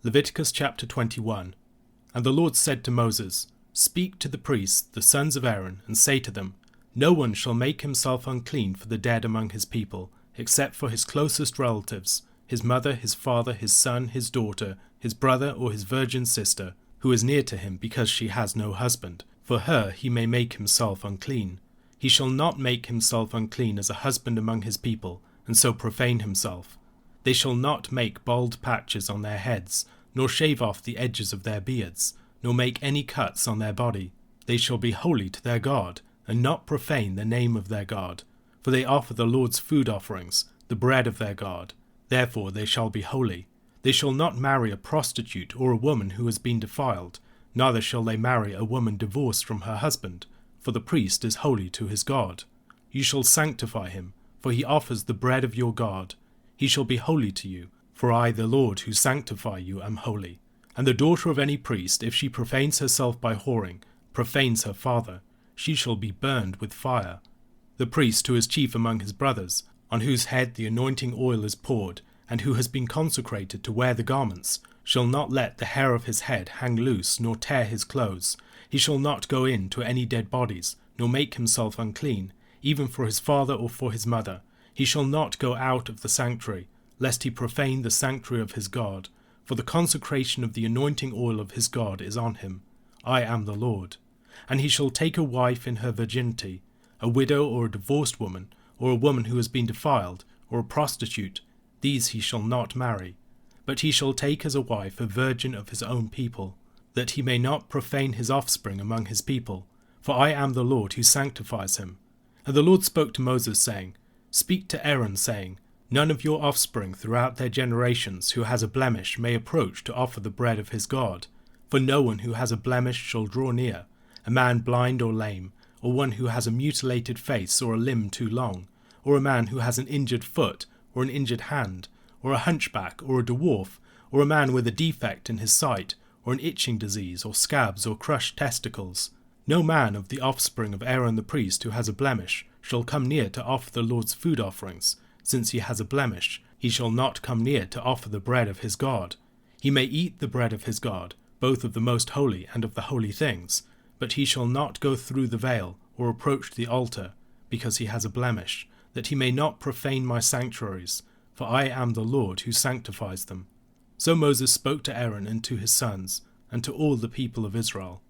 Leviticus chapter 21. And the Lord said to Moses, Speak to the priests, the sons of Aaron, and say to them, No one shall make himself unclean for the dead among his people, except for his closest relatives, his mother, his father, his son, his daughter, his brother, or his virgin sister, who is near to him because she has no husband. For her he may make himself unclean. He shall not make himself unclean as a husband among his people, and so profane himself. They shall not make bald patches on their heads, nor shave off the edges of their beards, nor make any cuts on their body. They shall be holy to their God, and not profane the name of their God. For they offer the Lord's food offerings, the bread of their God. Therefore they shall be holy. They shall not marry a prostitute or a woman who has been defiled, neither shall they marry a woman divorced from her husband, for the priest is holy to his God. You shall sanctify him, for he offers the bread of your God. He shall be holy to you, for I, the Lord, who sanctify you, am holy. And the daughter of any priest, if she profanes herself by whoring, profanes her father, she shall be burned with fire. The priest who is chief among his brothers, on whose head the anointing oil is poured, and who has been consecrated to wear the garments, shall not let the hair of his head hang loose, nor tear his clothes. He shall not go in to any dead bodies, nor make himself unclean, even for his father or for his mother. He shall not go out of the sanctuary, lest he profane the sanctuary of his God, for the consecration of the anointing oil of his God is on him. I am the Lord. And he shall take a wife in her virginity, a widow or a divorced woman, or a woman who has been defiled, or a prostitute. These he shall not marry. But he shall take as a wife a virgin of his own people, that he may not profane his offspring among his people. For I am the Lord who sanctifies him. And the Lord spoke to Moses, saying, Speak to Aaron, saying, None of your offspring throughout their generations who has a blemish may approach to offer the bread of his God. For no one who has a blemish shall draw near, a man blind or lame, or one who has a mutilated face or a limb too long, or a man who has an injured foot or an injured hand, or a hunchback or a dwarf, or a man with a defect in his sight, or an itching disease, or scabs, or crushed testicles. No man of the offspring of Aaron the priest who has a blemish shall come near to offer the Lord's food offerings. Since he has a blemish, he shall not come near to offer the bread of his God. He may eat the bread of his God, both of the most holy and of the holy things, but he shall not go through the veil or approach the altar, because he has a blemish, that he may not profane my sanctuaries, for I am the Lord who sanctifies them. So Moses spoke to Aaron and to his sons, and to all the people of Israel.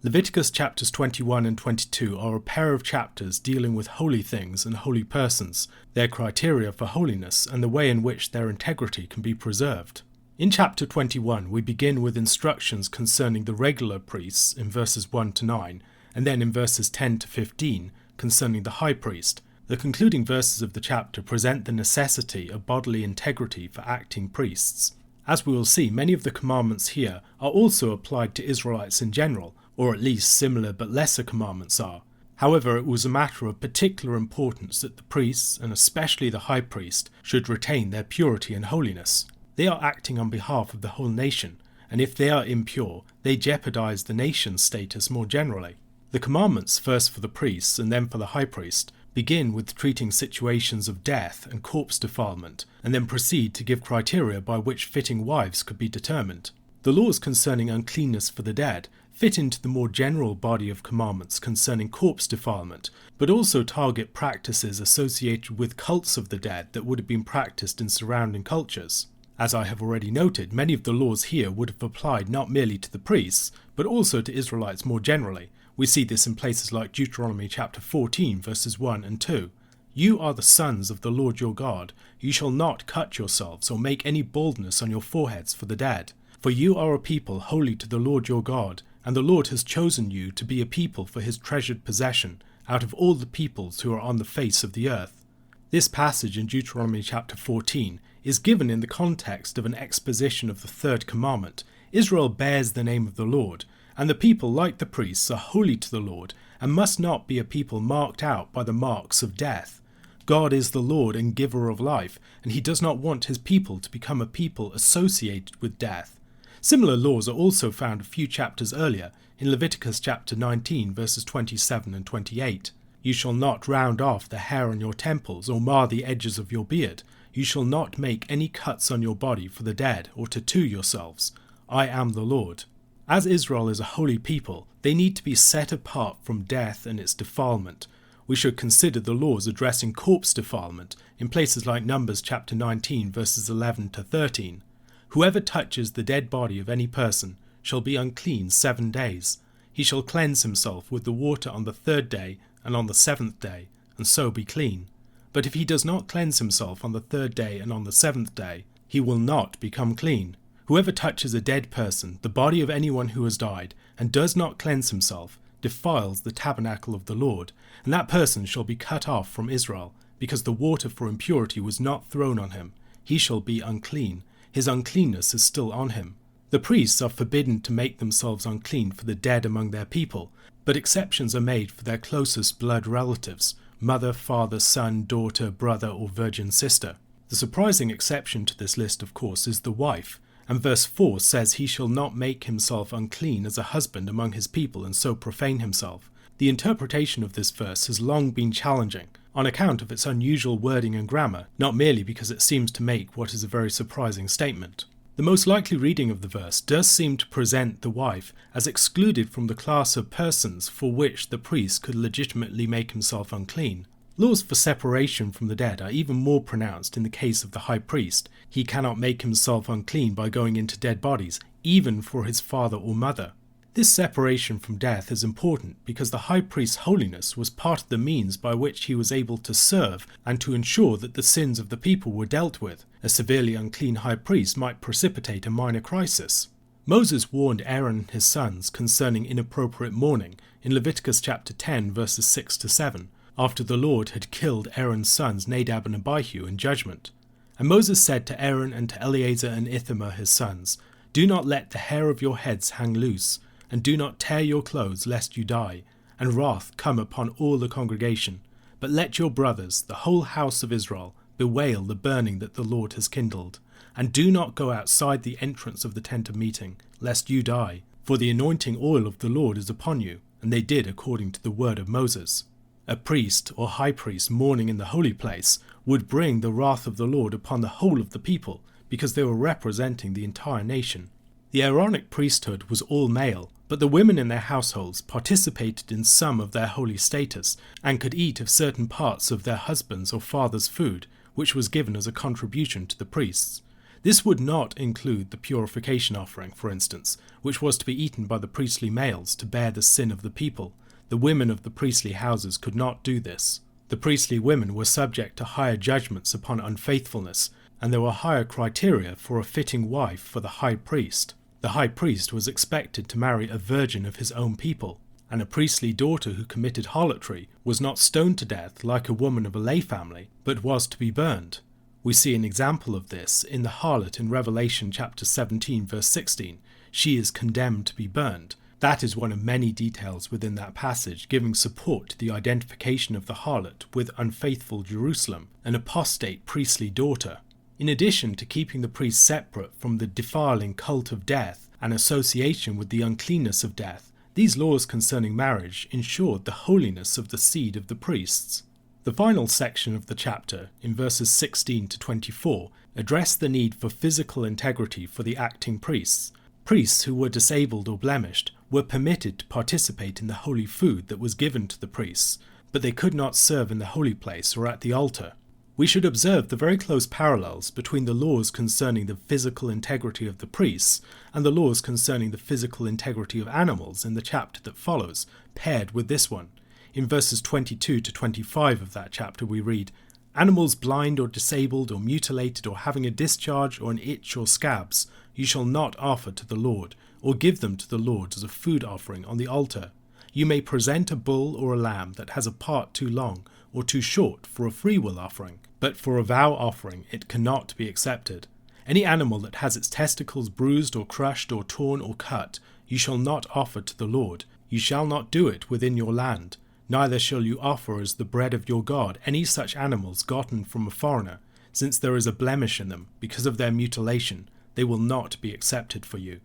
Leviticus chapters 21 and 22 are a pair of chapters dealing with holy things and holy persons, their criteria for holiness, and the way in which their integrity can be preserved. In chapter 21 we begin with instructions concerning the regular priests in verses 1 to 9, and then in verses 10 to 15 concerning the high priest. The concluding verses of the chapter present the necessity of bodily integrity for acting priests. As we will see, many of the commandments here are also applied to Israelites in general, or at least similar but lesser commandments are. However, it was a matter of particular importance that the priests, and especially the high priest, should retain their purity and holiness. They are acting on behalf of the whole nation, and if they are impure, they jeopardize the nation's status more generally. The commandments, first for the priests and then for the high priest, begin with treating situations of death and corpse defilement, and then proceed to give criteria by which fitting wives could be determined. The laws concerning uncleanness for the dead fit into the more general body of commandments concerning corpse defilement, but also target practices associated with cults of the dead that would have been practiced in surrounding cultures. As I have already noted, many of the laws here would have applied not merely to the priests, but also to Israelites more generally. We see this in places like Deuteronomy chapter 14 verses 1 and 2. You are the sons of the Lord your God. You shall not cut yourselves or make any baldness on your foreheads for the dead. For you are a people holy to the Lord your God, and the Lord has chosen you to be a people for his treasured possession out of all the peoples who are on the face of the earth. This passage in Deuteronomy chapter 14 is given in the context of an exposition of the third commandment. Israel bears the name of the Lord, and the people, like the priests, are holy to the Lord and must not be a people marked out by the marks of death. God is the Lord and giver of life, and he does not want his people to become a people associated with death. Similar laws are also found a few chapters earlier in Leviticus chapter 19 verses 27 and 28. You shall not round off the hair on your temples or mar the edges of your beard. You shall not make any cuts on your body for the dead, or tattoo yourselves. I am the Lord. As Israel is a holy people, they need to be set apart from death and its defilement. We should consider the laws addressing corpse defilement in places like Numbers chapter 19 verses 11 to 13. Whoever touches the dead body of any person shall be unclean 7 days. He shall cleanse himself with the water on the 3rd day and on the 7th day, and so be clean. But if he does not cleanse himself on the 3rd day and on the 7th day, he will not become clean. Whoever touches a dead person, the body of anyone who has died, and does not cleanse himself, defiles the tabernacle of the Lord, and that person shall be cut off from Israel, because the water for impurity was not thrown on him. He shall be unclean. His uncleanness is still on him. The priests are forbidden to make themselves unclean for the dead among their people, but exceptions are made for their closest blood relatives, mother, father, son, daughter, brother, or virgin sister. The surprising exception to this list, of course, is the wife, and verse 4 says he shall not make himself unclean as a husband among his people and so profane himself. The interpretation of this verse has long been challenging, on account of its unusual wording and grammar, not merely because it seems to make what is a very surprising statement. The most likely reading of the verse does seem to present the wife as excluded from the class of persons for which the priest could legitimately make himself unclean. Laws for separation from the dead are even more pronounced in the case of the high priest. He cannot make himself unclean by going into dead bodies, even for his father or mother. This separation from death is important because the high priest's holiness was part of the means by which he was able to serve and to ensure that the sins of the people were dealt with. A severely unclean high priest might precipitate a minor crisis. Moses warned Aaron and his sons concerning inappropriate mourning in Leviticus chapter 10 verses 6 to 7, after the Lord had killed Aaron's sons Nadab and Abihu in judgment. And Moses said to Aaron and to Eleazar and Ithamar his sons, Do not let the hair of your heads hang loose, and do not tear your clothes lest you die, and wrath come upon all the congregation. But let your brothers, the whole house of Israel, bewail the burning that the Lord has kindled. And do not go outside the entrance of the tent of meeting, lest you die. For the anointing oil of the Lord is upon you. And they did according to the word of Moses. A priest or high priest mourning in the holy place would bring the wrath of the Lord upon the whole of the people, because they were representing the entire nation. The Aaronic priesthood was all male, but the women in their households participated in some of their holy status and could eat of certain parts of their husband's or father's food, which was given as a contribution to the priests. This would not include the purification offering, for instance, which was to be eaten by the priestly males to bear the sin of the people. The women of the priestly houses could not do this. The priestly women were subject to higher judgments upon unfaithfulness, and there were higher criteria for a fitting wife for the high priest. The high priest was expected to marry a virgin of his own people, and a priestly daughter who committed harlotry was not stoned to death like a woman of a lay family, but was to be burned. We see an example of this in the harlot in Revelation chapter 17 verse 16. She is condemned to be burned. That is one of many details within that passage giving support to the identification of the harlot with unfaithful Jerusalem, an apostate priestly daughter. In addition to keeping the priest separate from the defiling cult of death and association with the uncleanness of death, these laws concerning marriage ensured the holiness of the seed of the priests. The final section of the chapter, in verses 16 to 24, addressed the need for physical integrity for the acting priests. Priests who were disabled or blemished were permitted to participate in the holy food that was given to the priests, but they could not serve in the holy place or at the altar. We should observe the very close parallels between the laws concerning the physical integrity of the priests and the laws concerning the physical integrity of animals in the chapter that follows, paired with this one. In verses 22 to 25 of that chapter we read, Animals blind or disabled or mutilated or having a discharge or an itch or scabs, you shall not offer to the Lord, or give them to the Lord as a food offering on the altar. You may present a bull or a lamb that has a part too long or too short for a freewill offering, but for a vow offering it cannot be accepted. Any animal that has its testicles bruised or crushed or torn or cut, you shall not offer to the Lord. You shall not do it within your land. Neither shall you offer as the bread of your God any such animals gotten from a foreigner, since there is a blemish in them because of their mutilation. They will not be accepted for you.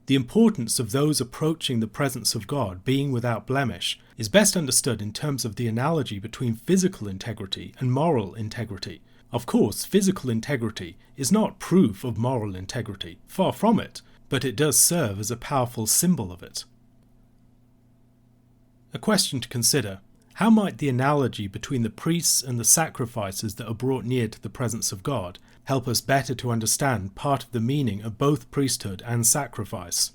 The importance of those approaching the presence of God being without blemish is best understood in terms of the analogy between physical integrity and moral integrity. Of course, physical integrity is not proof of moral integrity, far from it, but it does serve as a powerful symbol of it. A question to consider: how might the analogy between the priests and the sacrifices that are brought near to the presence of God help us better to understand part of the meaning of both priesthood and sacrifice?